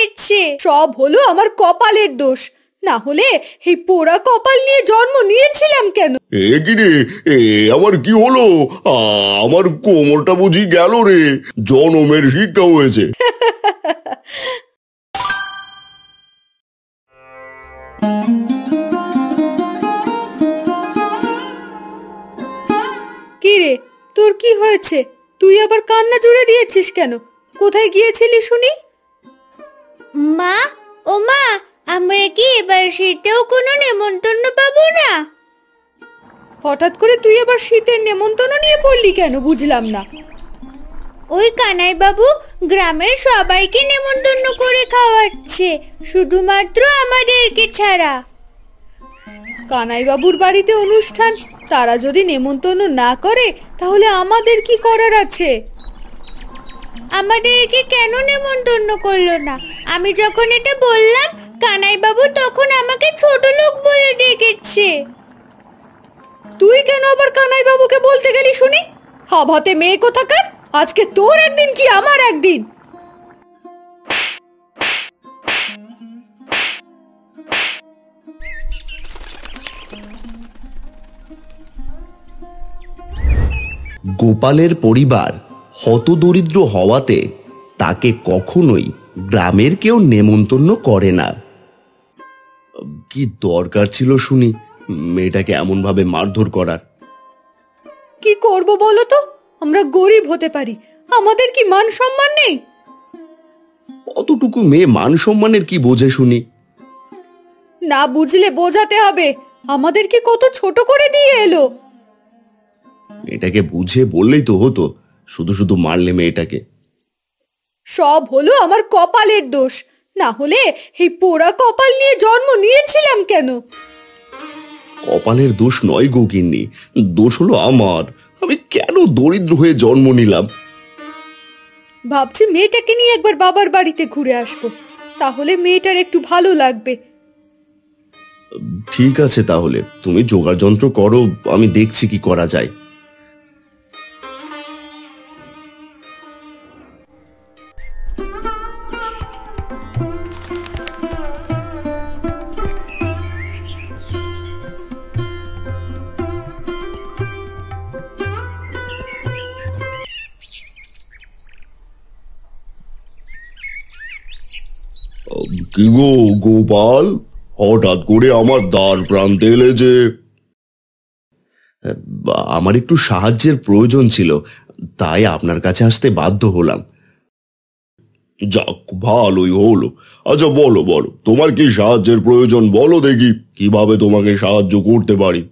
দিচ্ছে। সব হলো আমার কপালের দোষ, না হলে এই পোড়া কপাল নিয়ে জন্ম নিয়েছিলাম কেন? এ কি রে, আমার কি হলো? আমার কোমরটা বুঝি গেল রে, জনমের শিক্ষা হয়েছে। কি রে, তোর কি হয়েছে? তুই আবার কান্না জুড়ে দিয়েছিস কেন? কোথায় গিয়েছিলি শুনি? মা, ও মা, আমরা কি এবার শীতেও কোনো নেমন্তন্ন পাবো না? হঠাৎ করে তুই আবার শীতের নেমন্তন্ন নিয়ে পড়লি কেন, বুঝলাম না। ওই কানাই বাবু গ্রামের সবাইকে নেমন্তন্ন করে খাওয়াচ্ছে, শুধুমাত্র আমাদেরকে ছাড়া। কানাই বাবুর বাড়িতে অনুষ্ঠান, তারা যদি নেমন্তন্ন না করে তাহলে আমাদের কি করার আছে? আমাদেরকে কেন নেমন্তন্ন করলো না? আমি যখন এটা বললাম কানাই বাবু তখন আমাকে ছোট লোক বলে ডেকেছে। তুই কেন আবার কানাই বাবুকে বলতে গেলি শুনি? হাভাতে মেয়ে কোথাকার, আজকে তোর একদিন কি আমার একদিন। গোপালের পরিবার হতদরিদ্র হওয়াতে তাকে কখনোই গ্রামের কেউ নেমন্তন্ন করে না। কি দরকার ছিল শুনি মেয়েটাকে এমন ভাবে মারধর করার? কি করব বলো তো, আমরা গরিব হতে পারি, আমাদের কি মান সম্মান নেই? অতটুকু মেয়ে মান সম্মানের কি বোঝে শুনি? না বুঝলে বোঝাতে হবে, আমাদেরকে কত ছোট করে দিয়ে এলো। এটাকে বুঝে বললেই তো হতো, শুধু শুধু মারলে মেয়েটাকে। সব হলো আমার কপালের দোষ, না হলে এই পোড়া কপাল নিয়ে জন্ম নিয়েছিলাম কেন? কপালের দোষ নয় গো গিন্নি, দোষ হলো আমার। আমি কেন দরিদ্র হয়ে জন্ম নিলাম? ভাবছি মেয়েটাকে নিয়ে একবার বাবার বাড়িতে ঘুরে আসবো, তাহলে মেয়েটার একটু ভালো লাগবে। ঠিক আছে, তাহলে তুমি জোগাড় যন্ত্র করো, আমি দেখছি কি করা যায়। কি গো গোপাল, হঠাৎ করে আমার দ্বার প্রান্তে এলে যে? আমার একটু সাহায্যের প্রয়োজন ছিল, তাই আপনার কাছে আসতে বাধ্য হলাম। যাক, ভালোই হলো। আচ্ছা বলো বলো, তোমার কি সাহায্যের প্রয়োজন? বলো দেখি কিভাবে তোমাকে সাহায্য করতে পারি।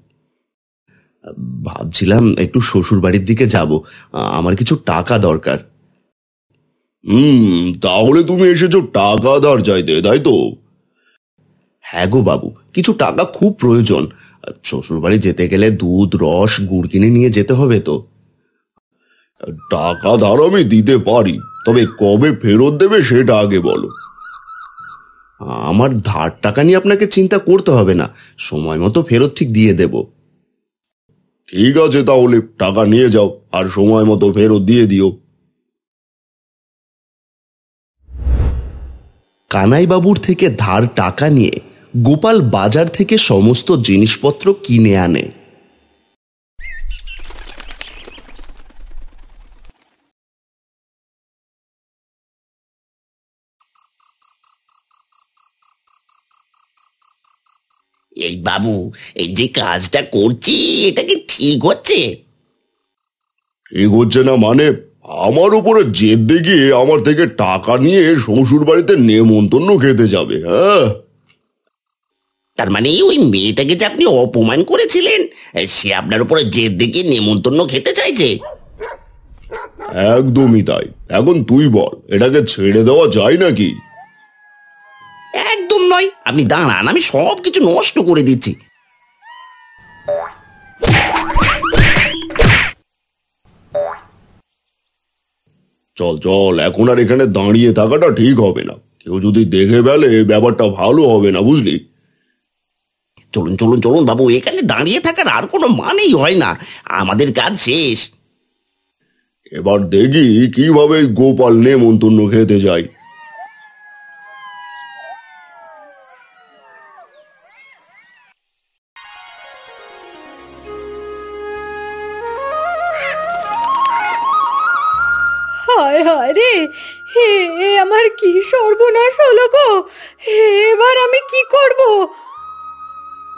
ভাবছিলাম একটু শ্বশুর বাড়ির দিকে যাব, আমার কিছু টাকা দরকার। তাহলে তুমি এসেছো টাকা ধার চাইতে, তাই তো? হ্যাঁ গো বাবু, কিছু টাকা খুব প্রয়োজন। শ্বশুর বাড়ি যেতে গেলে দুধ, রস, গুড় কিনে নিয়ে যেতে হবে তো। টাকা ধার আমি দিতে পারি, তবে কবে ফেরত দেবে সেটা আগে বলো। আমার ধার টাকা নিয়ে আপনাকে চিন্তা করতে হবে না, সময় মতো ফেরত ঠিক দিয়ে দেব। ঠিক আছে, তাহলে টাকা নিয়ে যাও আর সময় মতো ফেরত দিয়ে দিও। কানাইবাবুর থেকে ধার টাকা নিয়ে গোপাল বাজার থেকে সমস্ত জিনিসপত্র কিনে আনে। এই বাবু, এই যে কাজটা করছি এটা কি ঠিক হচ্ছে? ঠিক হচ্ছে না মানে? আমার উপরে জেদ দেখিয়ে আমার থেকে টাকা নিয়ে শ্বশুর বাড়িতে নেমন্তন্ন খেতে যাবে? হ্যাঁ, তার মানে ওই মেয়েটাকে যে আপনি অপমান করেছিলেন সে আপনার উপরে জেদ দেখিয়ে নেমন্তন্ন খেতে চাইছে? একদমই তাই। এখন তুই বল, এটাকে ছেড়ে দেওয়া যায় নাকি? একদম নয়। আপনি দাঁড়ান, আমি সব কিছু নষ্ট করে দিচ্ছি। চল চল, এখন আর এখানে দাঁড়িয়ে থাকাটা ঠিক হবে না। কেউ যদি দেখে ফেলে ব্যাপারটা ভালো হবে না, বুঝলি? চলুন চলুন চলুন বাবু, এখানে দাঁড়িয়ে থাকার আর কোনো মানেই হয় না, আমাদের কাজ শেষ। এবার দেখি কিভাবে গোপাল নেমন্তন্ন খেতে যায়। হায় হায় রে, হে আমার কি সর্বনাশ হলো গো! হে, এবার আমি কি করব?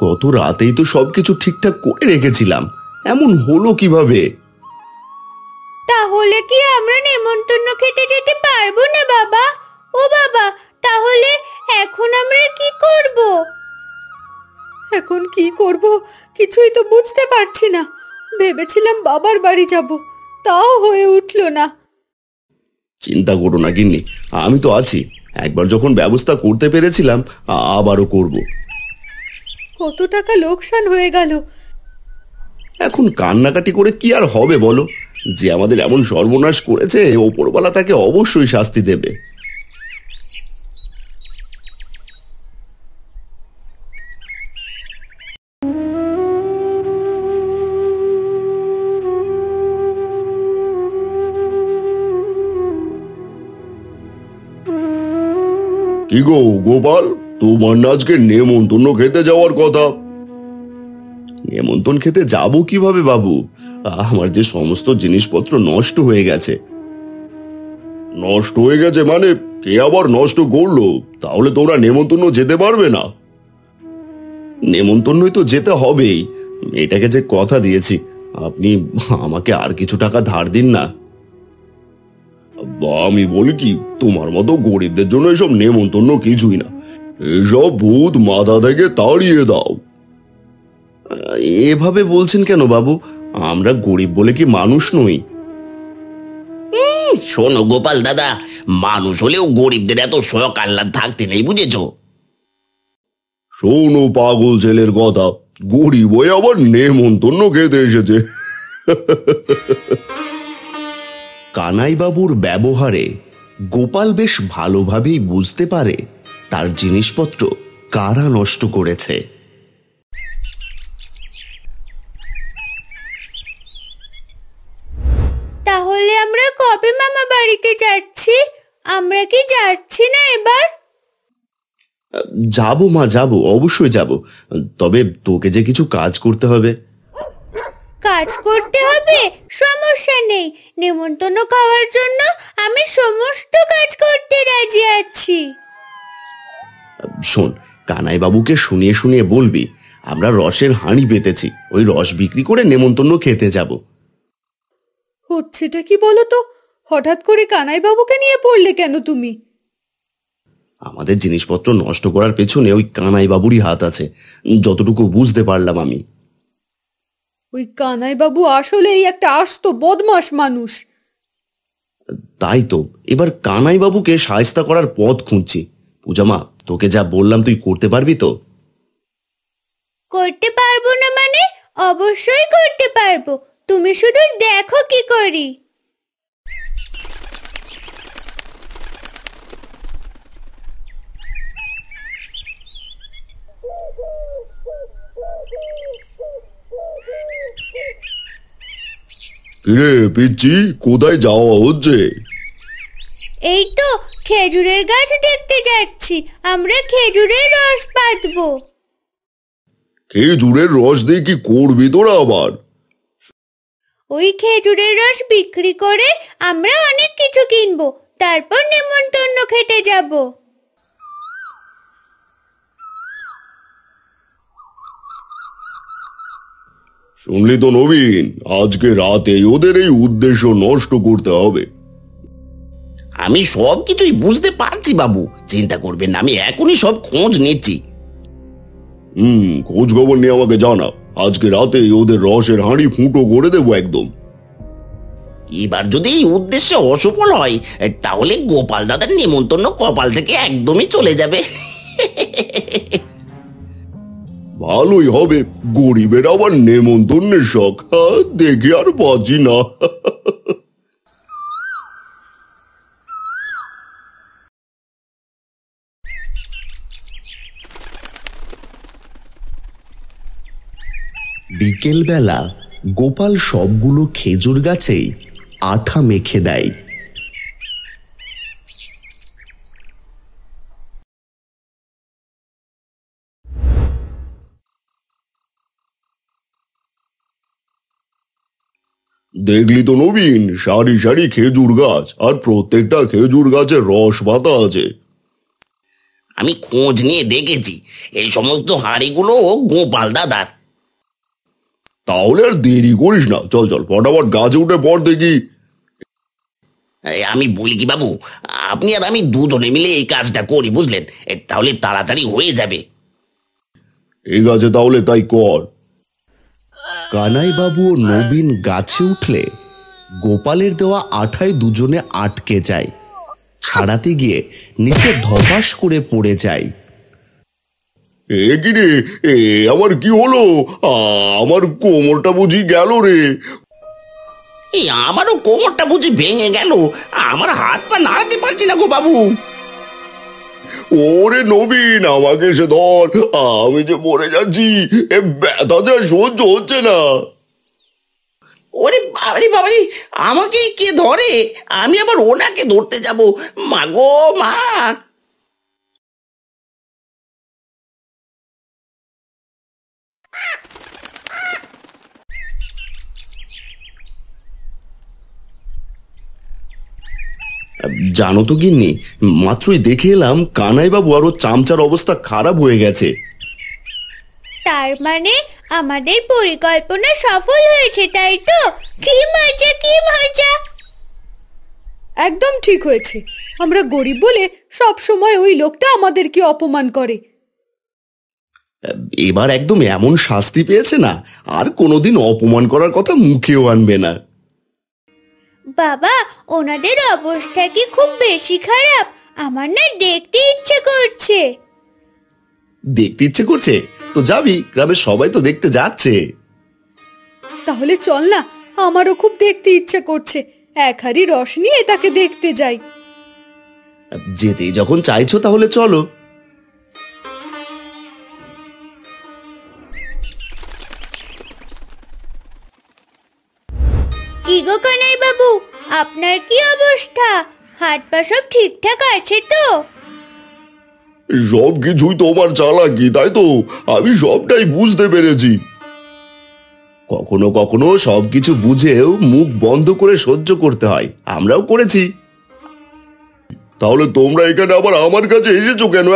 গত রাতেই তো সবকিছু ঠিকঠাক করে রেখেছিলাম, এমন হলো কিভাবে? তাহলে কি আমরা নেমন্তন্ন খেতে যেতে পারবো না বাবা? ও বাবা, তাহলে এখন আমরা কি করব? এখন কি করব কিছুই তো বুঝতে পারছি না। ভেবেছিলাম বাবার বাড়ি যাব, তাও হয়ে উঠলো না। চিন্তা করো না গিন্নি, আমি তো আছি। একবার যখন ব্যবস্থা করতে পেরেছিলাম, আবারও করব। কত টাকা লোকসান হয়ে গেল। এখন কান্নাকাটি করে কি আর হবে বলো? যে আমাদের এমন সর্বনাশ করেছে, ওপরওয়ালা তাকে অবশ্যই শাস্তি দেবে। কি গো গোপাল, তোমার না আজকে নেমন্তন্ন খেতে যাওয়ার কথা? নেমন্তন্ন খেতে যাব কিভাবে বাবু? আমার যে সমস্ত জিনিসপত্র নষ্ট হয়ে গেছে। নষ্ট হয়ে গেছে মানে? কে আবার নষ্ট করলো? তাহলে তোমরা নেমন্তন্ন যেতে পারবে না। নেমন্তন্নই তো যেতে হবেই। এটাকে যে কথা দিয়েছি, আপনি আমাকে আর কিছু টাকা ধার দিন না। বা আমি বলি কি, তোমার মতো গরিবদের জন্য এসব নেমন্তন্ন কিছুই না। এসব ভূত মাথা থেকে তাড়িয়ে দাও। এভাবে বলছেন কেন বাবু? আমরা গরিব বলে কি মানুষ নই? শোনো গোপাল দাদা, মানুষ হলেও গরিবদের এত শখ আহ্লাদ থাকতে নেই, বুঝেছো? শোনো পাগল ছেলের কথা, গরিব হয়ে আবার নেমন্তন্ন খেতে এসেছে। কানাইবাবুর ব্যবহারে গোপাল বেশ ভালোভাবেই বুঝতে পারে তার জিনিসপত্র কারা নষ্ট করেছে। তাহলে আমরা কবে মামা বাড়িতে যাচ্ছি? আমরা কি যাচ্ছি না এবার? যাব মা, যাব, অবশ্যই যাব। তবে তোকে যে কিছু কাজ করতে হবে। কাজ করতে হবে? সমস্যা নেই, নেমন্তন্ন খাওয়ার জন্য আমি সমস্ত কাজ করতে রাজি আছি। শোন, কানাইবাবুকে শুনিয়ে শুনিয়ে বলবি আমরা রসের হাঁড়ি পেতেছি, ওই রস বিক্রি করে নেমন্তন্ন খেতে যাব। হচ্ছেটা কি বলো তো? হঠাৎ করে কানাই বাবুকে নিয়ে পড়লে কেন তুমি? আমাদের জিনিসপত্র নষ্ট করার পেছনে ওই কানাইবাবুরই হাত আছে, যতটুকু বুঝতে পারলাম আমি। ওই কানাই বাবু আসলেই একটা আস্ত বদমাশ মানুষ। তাই তো এবার কানাইবাবুকে শায়েস্তা করার পথ খুঁজছি। পূজামা, তোকে যা বললাম তুই করতে পারবি তো? করতে পারবো না মানে? অবশ্যই করতে পারবো, তুমি শুধু দেখো কি করি। কিরে পিচ্চি, কোথায় যাওয়া হচ্ছে? এই তো খেজুরের গাছ দেখতে যাচ্ছি, আমরা খেজুরের রস পাতবো। খেজুরের রস দিয়ে কি করবি তোরা আবার? ওই খেজুরের রস বিক্রি করে আমরা অনেক কিছু কিনবো, তারপর নেমন্তন্ন খেতে যাব। শুনলি তো নবীন, আজকে রাতে ওদের এই উদ্দেশ্য নষ্ট করতে হবে। আমি সব কিছুই বুঝতে পারছি বাবু, চিন্তা করবেন না, আমি এখনই সব খোঁজ নিচ্ছি। খোঁজ খবর নিয়ে আমাকে জানা। আজকে রাতে ওদের রসের হাঁড়ি ফুটো করে দেবো একদম। এবার যদি এই উদ্দেশ্যে অসফল হয়, তাহলে গোপাল দাদার নেমন্তন্ন কপাল থেকে একদমই চলে যাবে। ভালোই হবে, গরিবের আবার নেমন্তন্নের শখ। দেখে আর বাঁচি না। বিকেলবেলা গোপাল সবগুলো খেজুর গাছেই আঠা মেখে দেয়। দেখলি তো নবীন, সারি সারি খেজুর গাছ, আর প্রত্যেকটা খেজুর গাছে রস পাতা আছে। আমি খোঁজ নিয়ে দেখেছি এই সমস্ত হাঁড়িগুলো গোপাল দাদার। তাহলে আর দেরি করিস না, চল চল ফটাফট গাছে উঠে পড় দেখি। আমি বলি কি বাবু, আপনি আর আমি দুজনে মিলে এই কাজটা করি, বুঝলেন? তাহলে তাড়াতাড়ি হয়ে যাবে। ঠিক আছে, তাহলে তাই কর। কানাইবাবু ও নবীন গাছে উঠলে গোপালের দেওয়া আঠায় দুজনে আটকে যায়। ছাড়াতে গিয়ে নিচে ধপাস করে পড়ে যায়। এ কি রে, আমার কি হলো? আমার কোমরটা বুঝি গেল রে। এই আমারও কোমরটা বুঝি ভেঙে গেল, আমার হাত পা নাড়াতে পারছি না গো বাবু। ওরে নবীন, আমাকে সে ধর, আমি যে মরে যাচ্ছি, এ ব্যথা যা সহ্য হচ্ছে না। ওরে বাবারি বাবারি, আমাকে কে ধরে? আমি আবার ওনাকে ধরতে যাব? মা গো মা! জানো তো গিন্নি, মাত্রই দেখে এলাম কানাইবাবু আর ওর চামচার অবস্থা খারাপ হয়ে গেছে। তার মানে আমাদের পরিকল্পনা সফল হয়েছে, তাই তো? কি মজা, কি মজা! একদম ঠিক হয়েছে। আমরা গরিব বলে সব সময় ওই লোকটা আমাদেরকে অপমান করে। এবার একদম এমন শাস্তি পেয়েছে না, আর কোনোদিন অপমান করার কথা মুখেও আনবে না। বাবা, ওনাদের অবস্থা কি খুব বেশি খারাপ? আমার না দেখতে ইচ্ছে করছে। দেখতে ইচ্ছে করছে তো যাবি, গ্রামের সবাই তো দেখতে যাচ্ছে। তাহলে চল না, আমারও খুব দেখতে ইচ্ছে করছে। এক হাঁড়ি রস নিয়ে তাকে দেখতে যাই। যেতে যখন চাইছো তাহলে চলো। কি গো কানাই বাবু, আপনার কি অবস্থা? হাত পা সব ঠিকঠাক আছে তো? সব কিছুই তোমার চালাকি, তাই তো? আমি সবটাই বুঝতে পেরেছি। কখনো কখনো সবকিছু বুঝেও মুখ বন্ধ করে সহ্য করতে হয়, আমরাও করেছি। তাহলে তোমরা এখানে আবার আমার কাছে এসেছো কেন?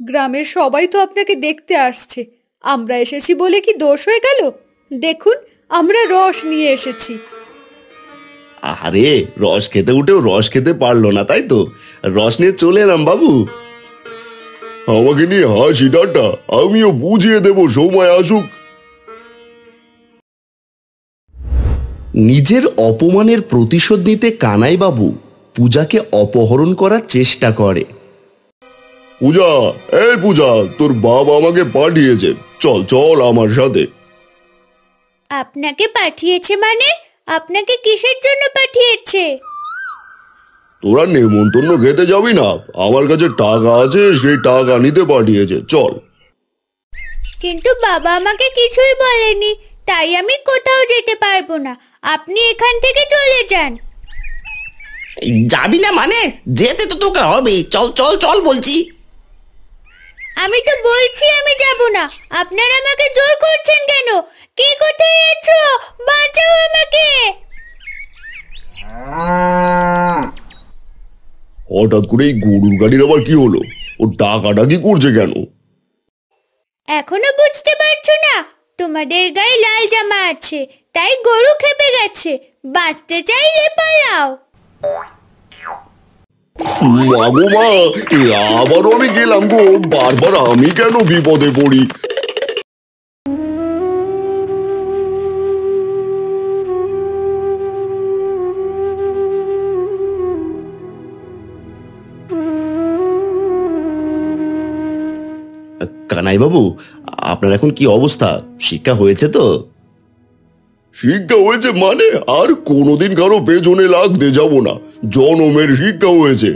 গ্রামের সবাই তো আপনাকে দেখতে আসছে, আমরা এসেছি বলে কি দোষ হয়ে গেল? দেখুন, আমরা রস নিয়ে এসেছি। আরে, রস খেতে উঠেও রস খেতে পারলো না, তাই তো? রস নিয়ে চলে এলাম বাবু। আমাকে নিয়ে হাসি ঠাট্টা, আমিও বুঝিয়ে দেব, সময় আসুক। নিজের অপমানের প্রতিশোধ নিতে কানাইবাবু পূজাকে অপহরণ করার চেষ্টা করে। পূজা, এই পূজা, তোর বাবা আমাকে পাঠিয়েছে, চল চল আমার সাথে। আপনাকে পাঠিয়েছে মানে? আপনাকে কিসের জন্য পাঠিয়েছে? তোরা নেমন্তন্ন খেতে যাবি না? আমার কাছে টাকা আছে, সেই টাকা নিতে পাঠিয়েছে, চল। কিন্তু বাবা আমাকে কিছুই বলেনি, তাই আমি কোথাও যেতে পারবো না। আপনি এখান থেকে চলে যান। যাবি না মানে? যেতে তো তোকে হবে, চল চল চল বলছি। আমি তো বলছি আমি যাব না, আপনারা আমাকে জোর করছেন কেন? কে কোথায় আছো? বাঁচাও আমাকে! হঠাৎ করে এই গরুর গাড়ির আবার কি হলো? ও টাকাটা কি করছে কেন? এখনো বুঝতে পারছো না? তোমাদের গায়ে লাল জামা আছে, তাই গরু খেপে গেছে। বাঁচতে চাইলে পালাও। মাগো মা, আবারও আমি গেলাম গো, বারবার আমি কেন বিপদে পড়ি? কানাইবাবু, আপনার এখন কি অবস্থা? শিক্ষা হয়েছে তো? শিক্ষা হয়েছে মানে? আর কোনোদিন কারো পেছনে লাগতে যাব না, জনমের শিক্ষা হয়েছে।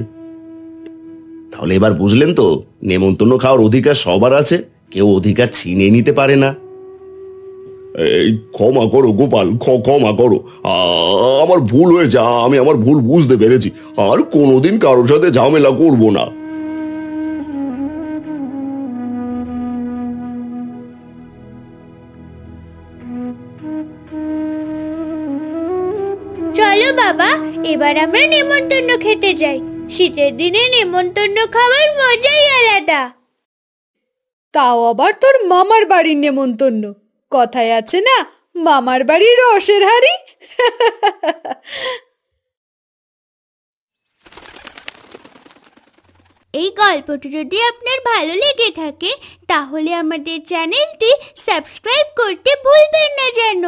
তাহলে এবার বুঝলেন তো, নেমন্তন্ন খাওয়ার অধিকার সবার আছে, কেউ অধিকার ছিনিয়ে নিতে পারে না। এই ক্ষমা করো গোপাল, ক্ষমা করো, আমার ভুল হয়েছে, আমি আমার ভুল বুঝতে পেরেছি। আর কোনোদিন কারোর সাথে ঝামেলা করব না। বাবা, এবার আমরা নেমন্তন্ন খেতে যাই। শীতের দিনে নেমন্তন্ন খাওয়ার মজাই আলাদা। তাও আবার তোর মামার বাড়ির নেমন্তন্ন। কথায় আছে না, মামার বাড়ির রসের হাড়ি। এই গল্পটি যদি আপনার ভালো লেগে থাকে তাহলে আমাদের চ্যানেলটি সাবস্ক্রাইব করতে ভুলবেন না যেন।